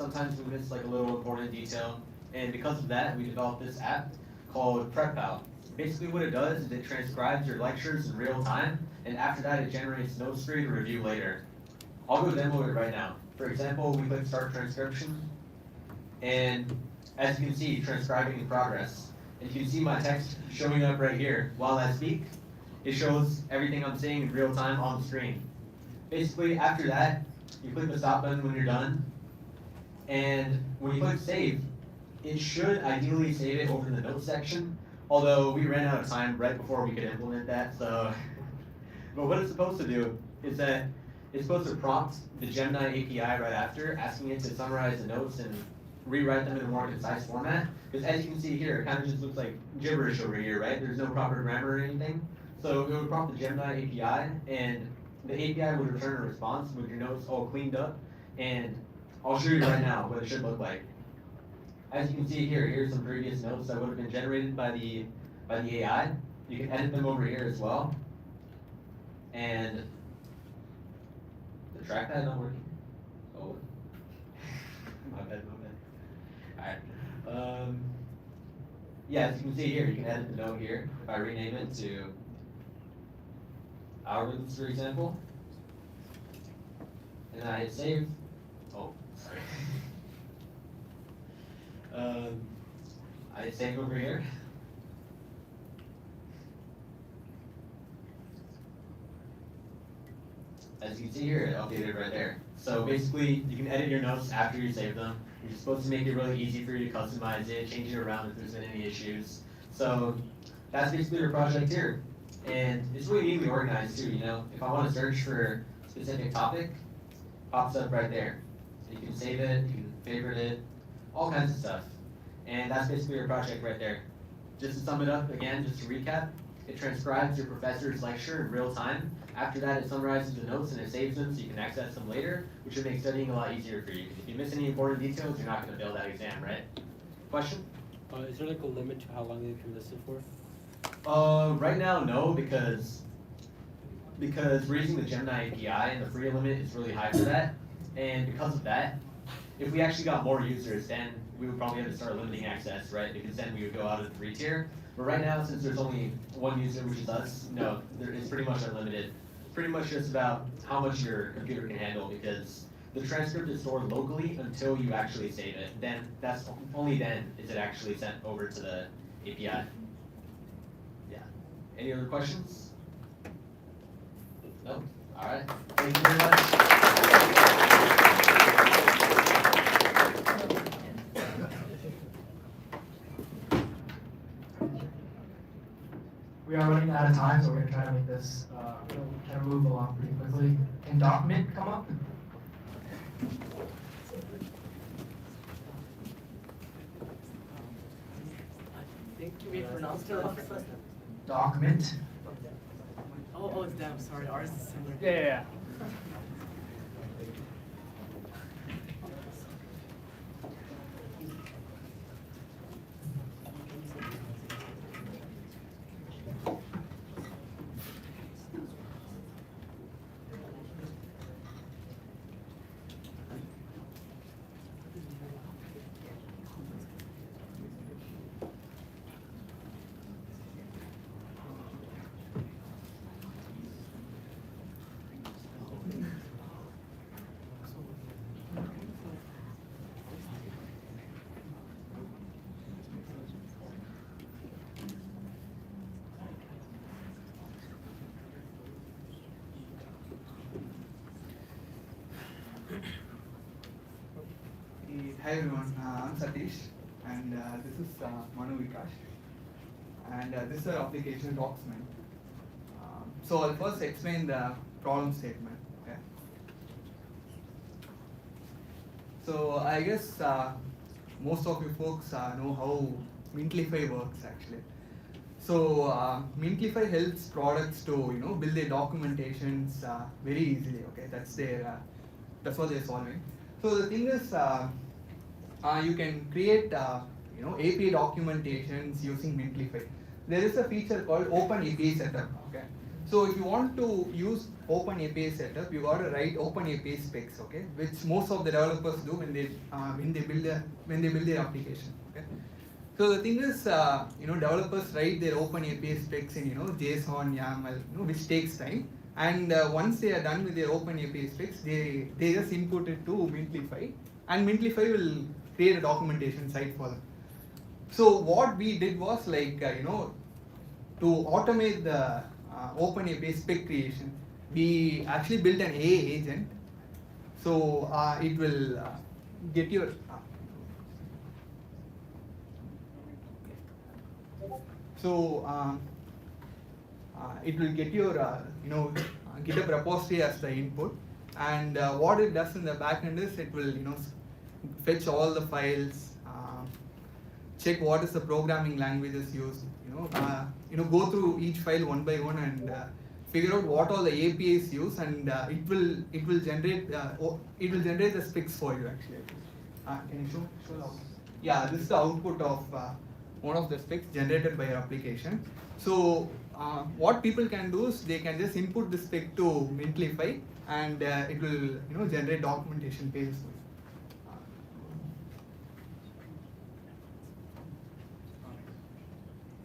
sometimes we miss like a little important detail, and because of that, we developed this app called PrepPal. Basically what it does is it transcribes your lectures in real time, and after that it generates notes for you to review later. I'll go demo it right now. For example, we click start transcription, and as you can see, transcribing in progress. And you can see my text showing up right here. While I speak, it shows everything I'm saying in real time on the screen. Basically, after that, you click the stop button when you're done, and when you click save, it should ideally save it over in the notes section, although we ran out of time right before we could implement that, so. But what it's supposed to do is that it's supposed to prompt the Gemini API right after, asking it to summarize the notes and rewrite them in a more concise format. Because as you can see here, it kind of just looks like gibberish over here, right? There's no proper grammar or anything. So it would prompt the Gemini API, and the API would return a response with your notes all cleaned up. And I'll show you right now what it should look like. As you can see here, here's some previous notes that would have been generated by the AI. You can edit them over here as well. And the trackpad not working. Oh, my bad. All right. Yeah, as you can see here, you can edit the note here. If I rename it to algorithms, for example, and I hit save. Oh, sorry. I hit save over here. As you can see here, it updated right there. So basically, you can edit your notes after you save them. You're supposed to make it really easy for you to customize it, change it around if there's been any issues. So that's basically your project here. And it's really neatly organized too, you know. If I want to search for a specific topic, pops up right there. So you can save it, you can favorite it, all kinds of stuff. And that's basically your project right there. Just to sum it up again, just to recap, it transcribes your professor's lecture in real time. After that, it summarizes the notes and it saves them so you can access them later, which would make studying a lot easier for you. If you miss any important details, you're not going to fail that exam, right? Question? Is there like a limit to how long you can listen for? Right now, no, because we're using the Gemini API and the free limit is really high for that. And because of that, if we actually got more users, then we would probably have to start limiting access, right? Because then we would go out of the free tier. But right now, since there's only one user, which is us, no, it's pretty much unlimited. Pretty much just about how much your computer can handle, because the transcript is stored locally until you actually save it. Then only then is it actually sent over to the API. Yeah. Any other questions? No? All right. Thank you very much. We are running out of time, so we're going to try to make this, try to move along pretty quickly. Can document come up? Can we pronounce it? Document. Oh, it's them. Sorry, ours is similar. Yeah. Hi everyone, I'm Satish, and this is Manu Vikash, and this is our application document. So I'll first explain the problem statement. Okay. So I guess most of you folks know how Mintlify works actually. So Mintlify helps products to build their documentations very easily. Okay, that's what they're solving. So the thing is, you can create API documentations using Mintlify. There is a feature called Open API Setup. Okay, So if you want to use Open API setup, you got to write Open API specs, okay, which most of the developers do when they build their application, okay. So the thing is, developers write their Open API specs in JSON, YAML, which takes time. And once they are done with their Open API specs, they just input it to Mintlify, and Mintlify will create a documentation site for them. So what we did was to automate the Open API spec creation, we actually built an AI agent. So it will get your it will get your GitHub repository as the input, and what it does in the backend is it will fetch all the files, check what is the programming languages used, go through each file one by one and figure out what all the APIs use, and it will generate the specs for you actually. Can you show the output? Yeah, this is the output of one of the specs generated by your application. So what people can do is they can just input the spec to Mintlify, and it will generate documentation pages for you.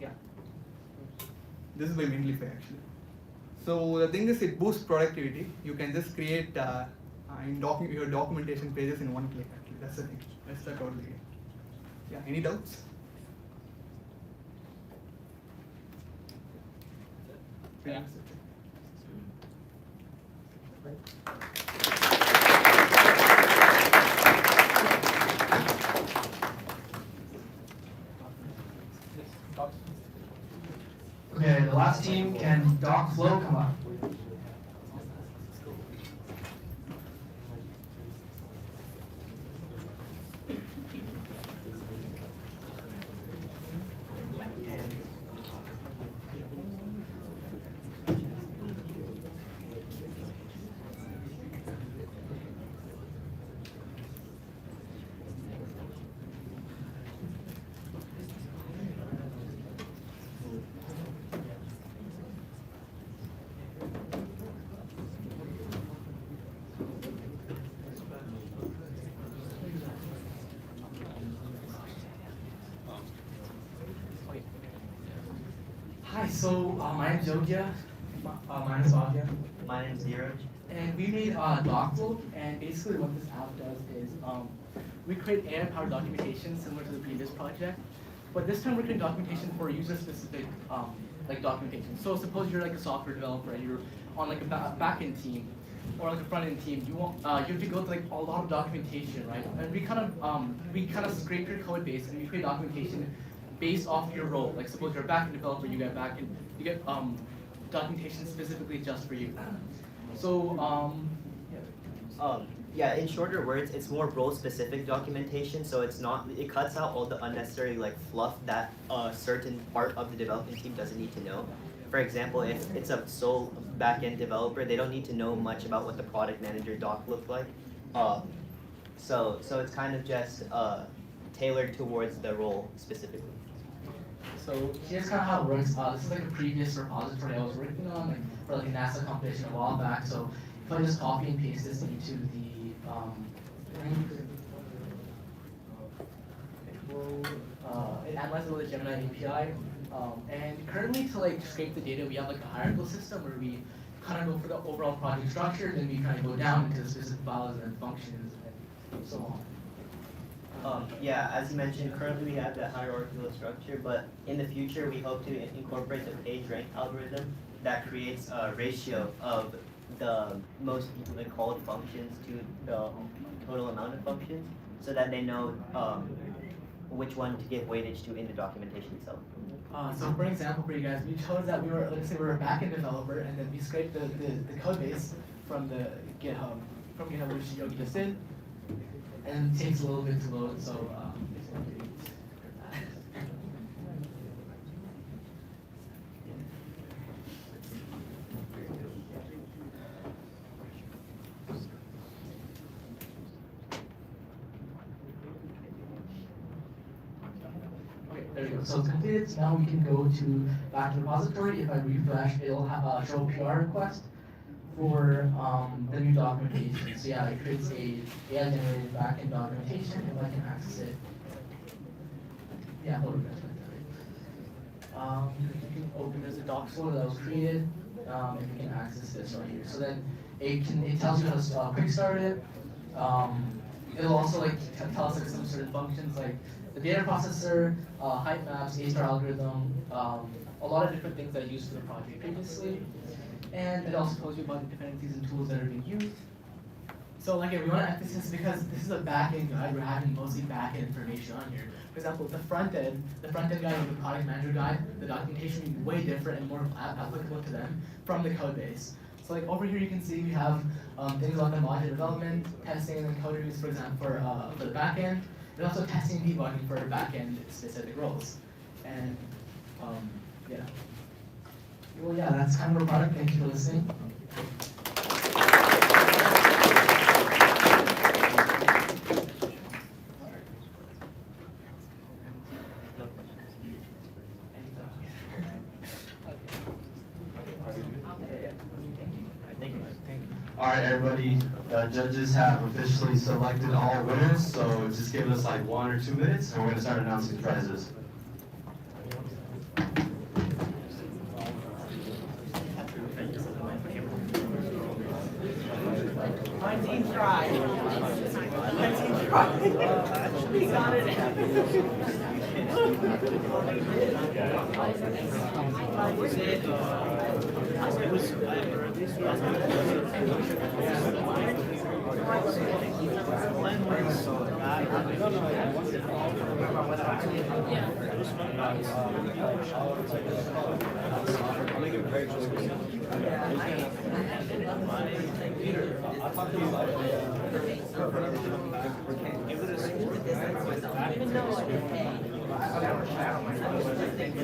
Yeah, this is by Mintlify actually. So the thing is, it boosts productivity. You can just create your documentation pages in one click actually. That's the thing. That's the total game. Yeah, any doubts? Yeah. Okay, the last team, can Doc Flow come up? Hi, so my name's Yogia. My name's Bhavya. My name's Zero. And we made DocFlow, and basically what this app does is we create AI-powered documentation similar to the previous project, but this time we're creating documentation for user-specific like documentation. So suppose you're like a software developer and you're on like a back-end team or like a front-end team. You have to go through like a lot of documentation, right? And we kind of scrape your code base and we create documentation based off your role. Like suppose you're a backend developer, you get documentation specifically just for you. So Yeah, in shorter words, it's more role-specific documentation, so it cuts out all the unnecessary like fluff that a certain part of the development team doesn't need to know. For example, if it's a sole back-end developer, they don't need to know much about what the product manager doc looked like. So it's kind of just tailored towards the role specifically. So here's kind of how it works. This is like a previous repository I was working on for like a NASA competition a while back. So if I just copy and paste this into the it analyzes with the Gemini API. And currently to like scrape the data, we have like a hierarchical system where we kind of go for the overall project structure, then we kind of go down into the specific files and functions and so on. Yeah, as you mentioned, currently we have that hierarchical structure, but in the future we hope to incorporate the page rank algorithm that creates a ratio of the most frequently called functions to the total amount of functions, so that they know which one to give weightage to in the documentation itself. So for example, for you guys, we chose that let's say we were a backend developer, and then we scraped the code base from the GitHub, which Yogi just did, and it takes a little bit to load, so There we go. So it's completed. So now we can go to back to the repository. If I refresh, it'll have show PR request for the new documentation. So yeah, it creates a AI generated backend documentation if I can access it. Yeah, hold on. You can open there's a docs folder that was created, and you can access this right here. So then it tells you how to quick start it. It'll also like tell us like some certain functions like the data processor, height maps, A-star algorithm, a lot of different things that I used for the project previously. And it also tells you about the dependencies and tools that are being used. So like we want to emphasize because this is a back-end guide, we're having mostly back-end information on here. For example, the front-end guide or the product manager guide, the documentation will be way different and more applicable to them from the code base. So like over here you can see we have things like the modular development, testing and code reviews, for example, for the back-end. There's also testing and debugging for back-end specific roles. And yeah. Well, yeah, that's kind of our product. Thank you for listening. All right, everybody, the judges have officially selected all winners, so just give us like 1 or 2 minutes and we're gonna start announcing prizes. My team tried. My team tried. We got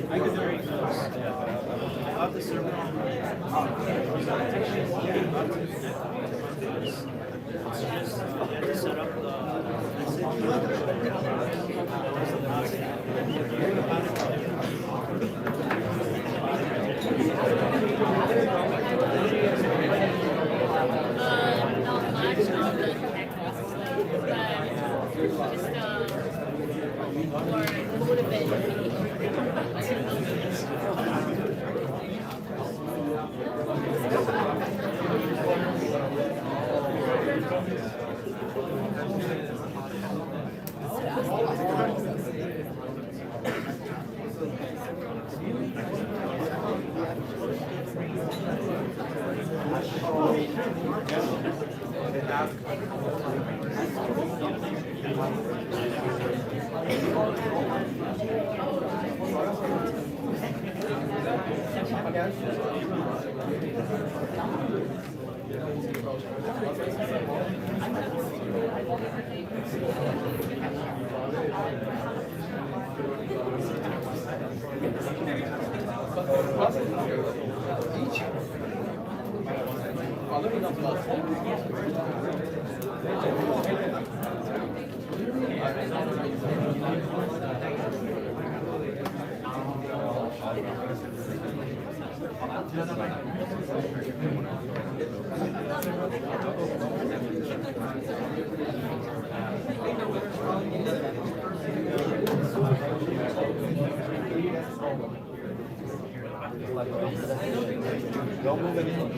I get very close. I love the server. It's just, you have to set up Not much of the tech process, but just more motivated to build this. Don't move anything.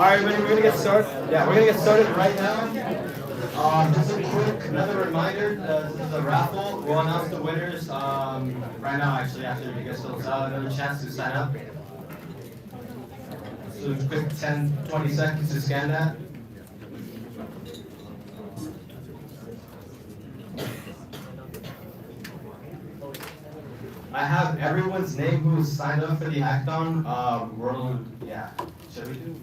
All right, everybody, we're gonna get started. Yeah, we're gonna get started right now. Just a quick, another reminder, this is a raffle. We'll announce the winners right now, actually, after you guys fill this out. Another chance to sign up. So a quick 10, 20 seconds to scan that. I have everyone's name who signed up for the hackathon. Yeah. Should we do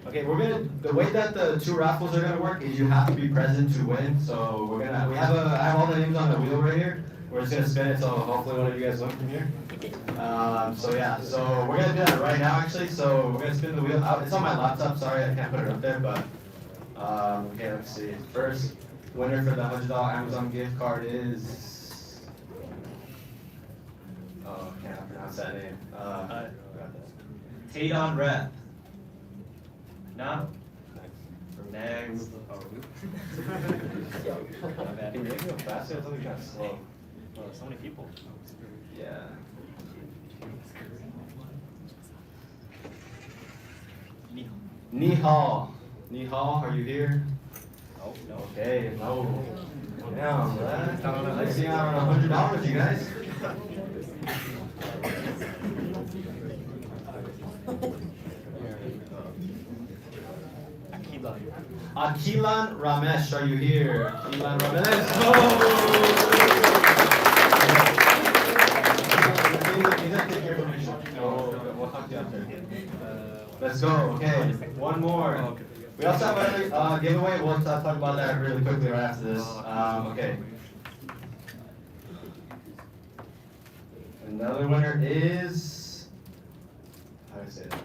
Okay, the way that the two raffles are gonna work is you have to be present to win. So I have all the names on the wheel right here. We're just gonna spin it, so hopefully one of you guys win from here. So we're gonna do that right now actually. So we're gonna spin the wheel out. It's on my laptop, sorry I can't put it up there, but okay, let's see. First winner for the $100 Amazon gift card is I can't pronounce that name. Tadon Rep. No? Next. Can you make it go faster? I thought we got slow. Oh, so many people. Yeah. Nihal. Nihal, are you here? Oh, no. Okay, no. Damn, I see on $100, you guys. Akilan Ramesh, are you here? Akilan Ramesh. We'll talk to you after. Let's go. Okay, one more. We also have another giveaway. We'll talk about that really quickly right after this. Okay. Another winner is. How do I say that?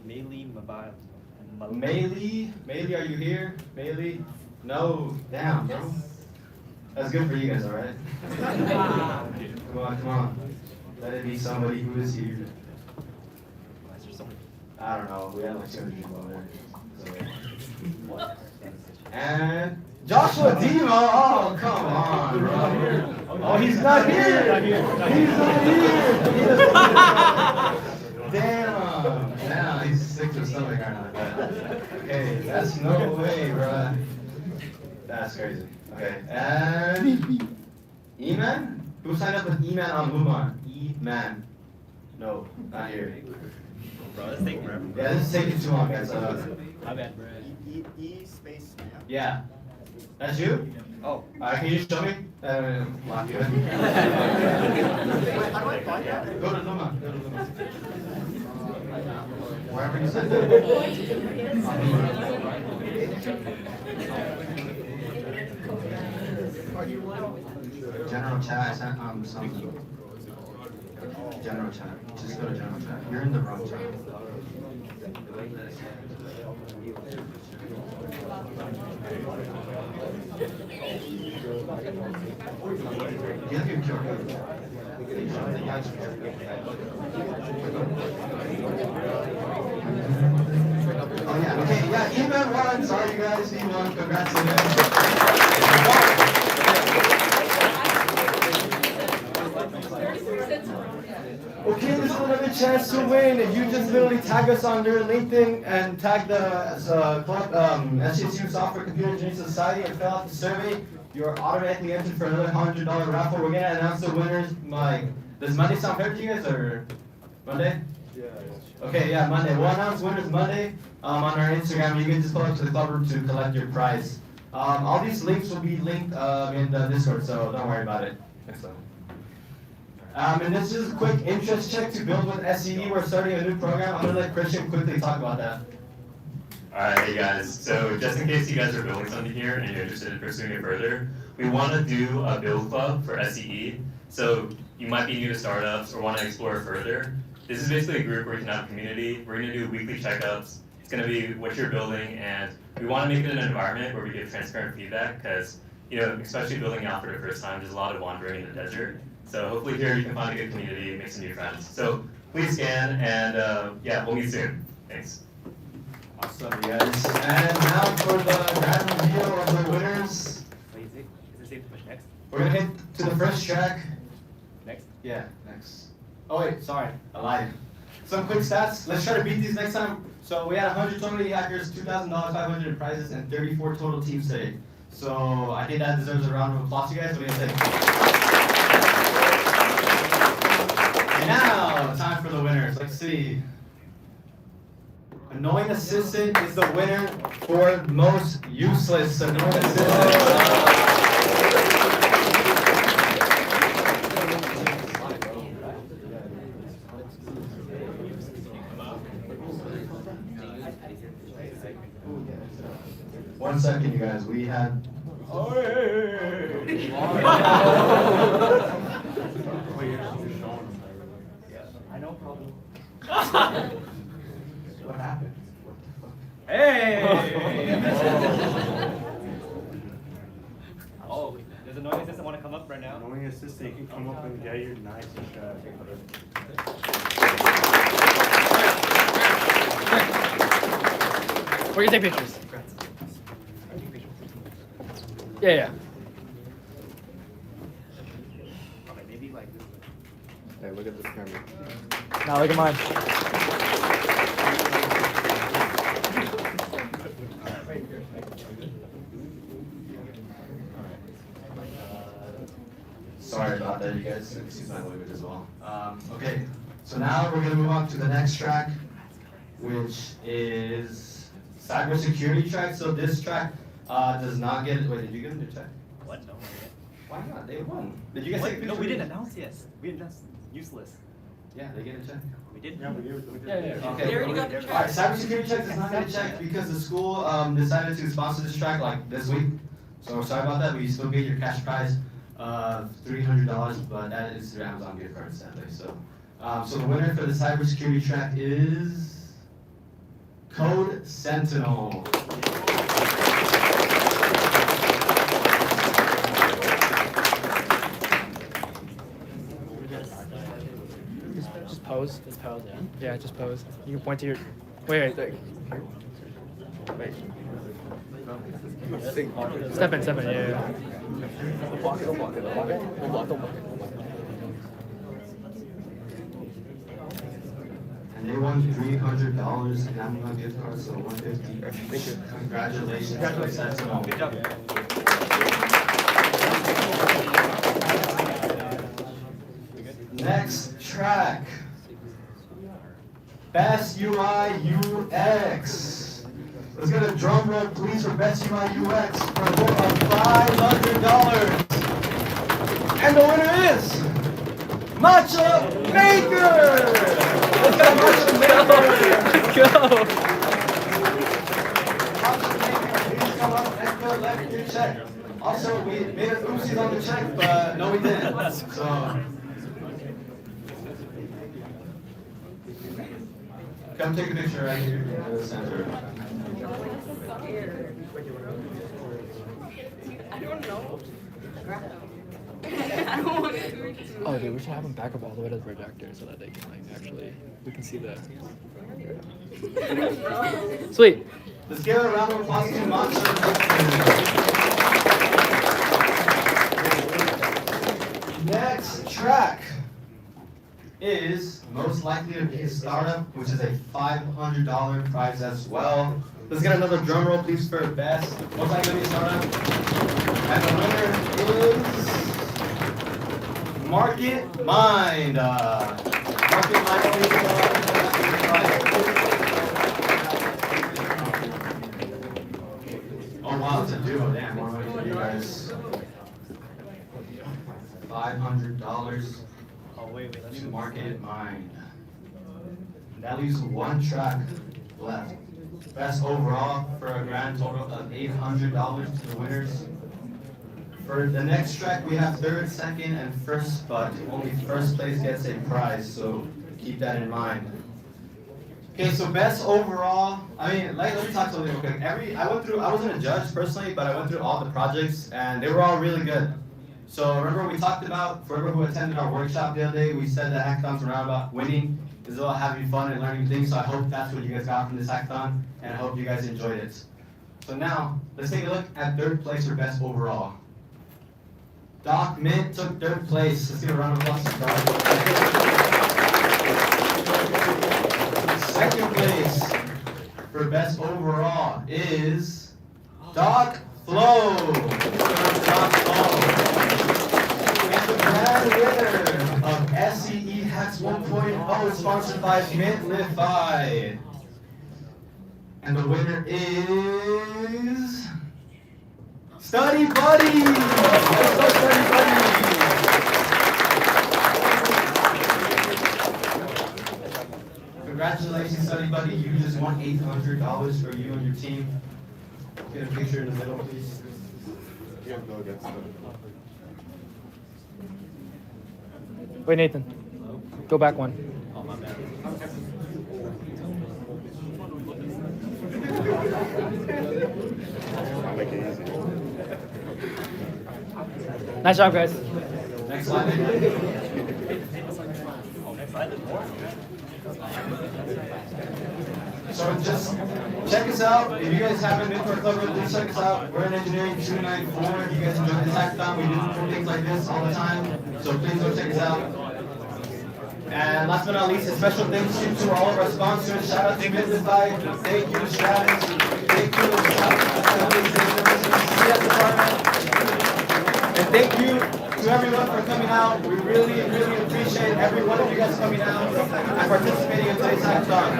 Melee Mobile. Maylee, are you here? Maylee? No, damn, bro. That's good for you guys, alright? Come on. Let it be somebody who is here. I don't know, we had like 200 people over there. So. And Joshua Demo! Oh, come on, bro. Oh, he's not here! He's not here! Damn, he's sick to his stomach right now. Okay, that's no way, bro. That's crazy. Okay, and E-Man? Who signed up with E-Man on Luman? E-Man. No, not here. Bro, this taking forever. Yeah, this is taking too long, guys. My bad, bro. Space man. Yeah. That's you? Oh. Can you show me? Lock you in. Wait, how do I find that? Go to Luma. Wherever you send it. General chat, I sent something. General chat. Just go to general chat. You're in the wrong chat. You have your QR code. Oh yeah, okay, yeah, E-Man won. Sorry you guys, he won. Congrats to him. Okay, this is another chance to win. You just literally tag us on your LinkedIn and tag the SJSU Software Computer Engineering Society and fill out the survey. You're automatically entered for another $100 raffle. We're gonna announce the winners. Does Monday sound fair to you guys or Monday? Yeah. Okay, yeah, Monday. We'll announce winners Monday on our Instagram. You can just go up to the club room to collect your prize. All these links will be linked in the Discord, so don't worry about it. Excellent. And this is a quick interest check to build with SCE. We're starting a new program. I'm gonna let Christian quickly talk about that. Alright, hey guys, so just in case you guys are building something here and you're interested in pursuing it further, we want to do a build club for SCE. So you might be new to startups or want to explore further. This is basically a group where you can have a community. We're going to do weekly checkups. It's going to be what you're building, and we want to make it an environment where we give transparent feedback because, especially building out for the first time, there's a lot of wandering in the desert. So hopefully here you can find a good community, make some new friends. So please scan, and yeah, we'll meet soon. Thanks. Awesome, guys. And now for the grand reveal of the winners. Wait, is it safe to push next? We're gonna hit to the first track. Next? Yeah, next. Oh wait, sorry, I lied. Some quick stats. Let's try to beat these next time. So we had 120 hackers, $2,000, 500 in prizes, and 34 total teams today. So I think that deserves a round of applause, you guys. What do you think? And now, time for the winners. Let's see. Annoying Assistant is the winner for most useless Annoying Assistant. 1 second, you guys. We had. I know, problem. What happened? Hey! Oh, does the annoying assistant want to come up right now? Annoying assistant, you can come up and get your nice shot. We're gonna take pictures. Yeah. Okay, maybe like this. Hey, look at this camera. Now look at mine. Sorry about that, you guys. Excuse my language as well. Okay, so now we're gonna move on to the next track, which is cybersecurity track. So this track does not get. Wait, did you get a new track? What? No. Why not? They won. Did you guys What? take a No, picture? we didn't announce yet. We announced useless. Yeah, they get a check. We did. Yeah, we did. Yeah. Okay. They already got the All right, check. cybersecurity check does not get a check because the school decided to sponsor this track like this week. So sorry about that, but you still get your cash prize of $300, but that is your Amazon gift card, sadly. So, so the winner for the cybersecurity track is Code Sentinel. Just pose. Just pose, yeah. Yeah, just pose. You can point to your. Wait. Step in, yeah. And they won $300 in Amazon gift card, so $150. Congratulations, Code Sentinel. Good job. Next track. Best UI UX. Let's get a drum roll, please, for Best UI UX for a total of $500. And the winner is Matcha Maker. Let's get a Matcha Maker. Let's go. Matcha Maker, please come up and collect your check. Also, we made an oopsies on the check, but no, we didn't. So. Come take a picture right here in the center. I don't know. I don't want to do it. Oh, dude, we should have them back up all the way to the projector so that they can we can see the. Sweet. Let's give a round of applause to Matcha. Next track is most likely to be a startup, which is a $500 prize as well. Let's get another drum roll, please, for best most likely to be a startup. And the winner is Market Mind. Market Mind, please. Oh wow, it's a duo. Damn, what am I gonna do, guys? $500. Oh wait, let me To Market Mind. That leaves one track left. Best overall for a grand total of $800 to the winners. For the next track, we have third, second, and first, but only first place gets a prize, so keep that in mind. Okay, so best overall, let me talk something real quick. I wasn't a judge personally, but I went through all the projects, and they were all really good. So remember we talked about, for everyone who attended our workshop the other day, we said that hackathons around about winning is about having fun and learning things, so I hope that's what you guys got from this hackathon, and I hope you guys enjoyed it. So now, let's take a look at third place for best overall. Doc Mint took third place. Let's give a round of applause to Doc. Second place for best overall is Doc Flow. Doc Flow. And the grand winner of SCE Hacks 1.0 sponsored by Mintlify. And the winner is Study Buddy! Let's go, Study Buddy! Congratulations, Study Buddy. You just won $800 for you and your team. Get a picture in the middle, please. Wait, Nathan. Go back one. Nice job, guys. Next slide. So just check us out. If you guys haven't been to our club, please check us out. We're in Engineering 294. If you guys enjoy this hackathon, we do things like this all the time. So please go check us out. And last but not least, a special thanks to all of our sponsors. Shout out to Mintlify. Thank you to Stratus. Thank you to CS Department. And thank you to everyone for coming out. We really, really appreciate every one of you guys coming out and participating in today's hackathon.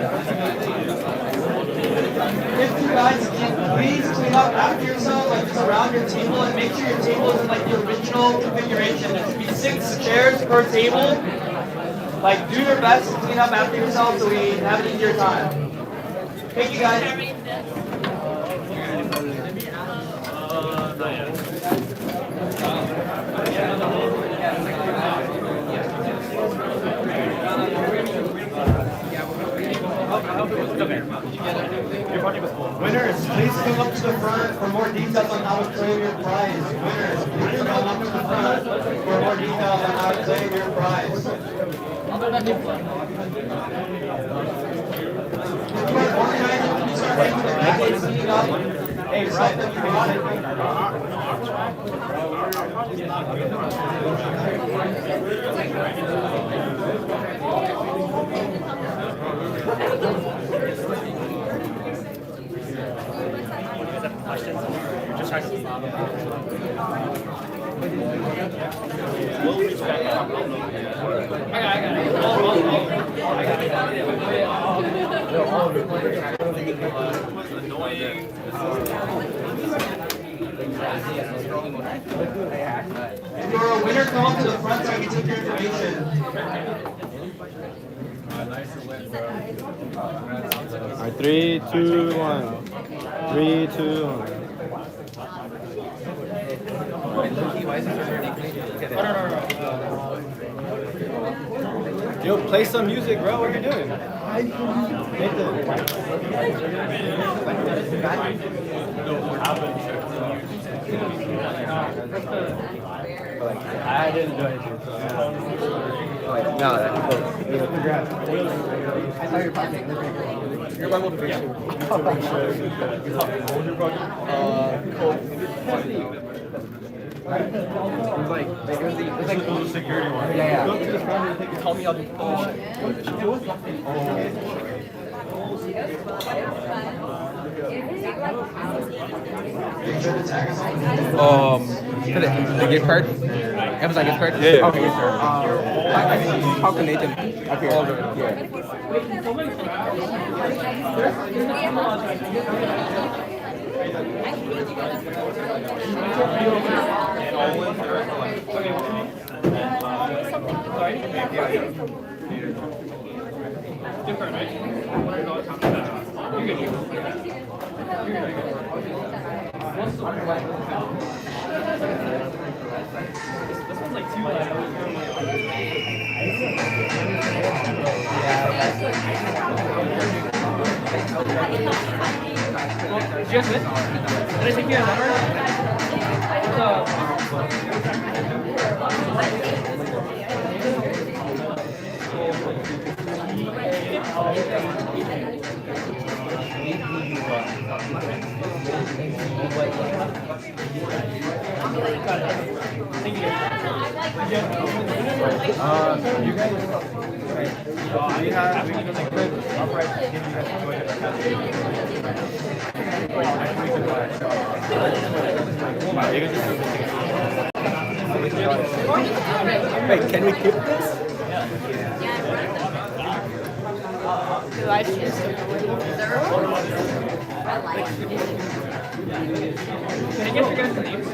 If you guys can please clean up after yourself, like just around your table, and make sure your table is in like the original configuration. There should be 6 chairs per table. Like, do your best to clean up after yourself so we have an easier time. Thank you, guys. Winners, please come up to the front for more details on how to claim your prize. Winners, please come up to the front for more details on how to claim your prize. Hey, right that you got it. If you're a winner, come up to the front so I can take your information. Alright, 3, 2, 1. 3, 2, 1. Yo, play some music, bro. What are you doing? I didn't do anything. No, that's cool. Congrats. I saw your project. You're my motivation. What was your project? It was like the security one. Yeah. Go to the front and tell me I'll do The gift card? Amazon gift card? Yeah. Okay, yes, sir. I talk to Nathan up here. What's the This one's like too Well, did you guys miss? Did I take you a You guys, we have, we could upright give you guys Wait, can we keep this? The live stream is I like it. Can I get your guys' names?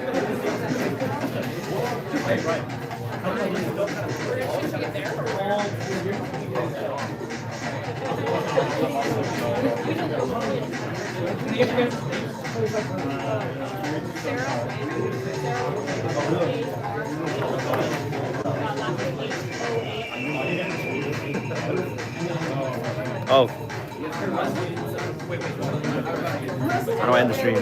Oh. How do I end the stream?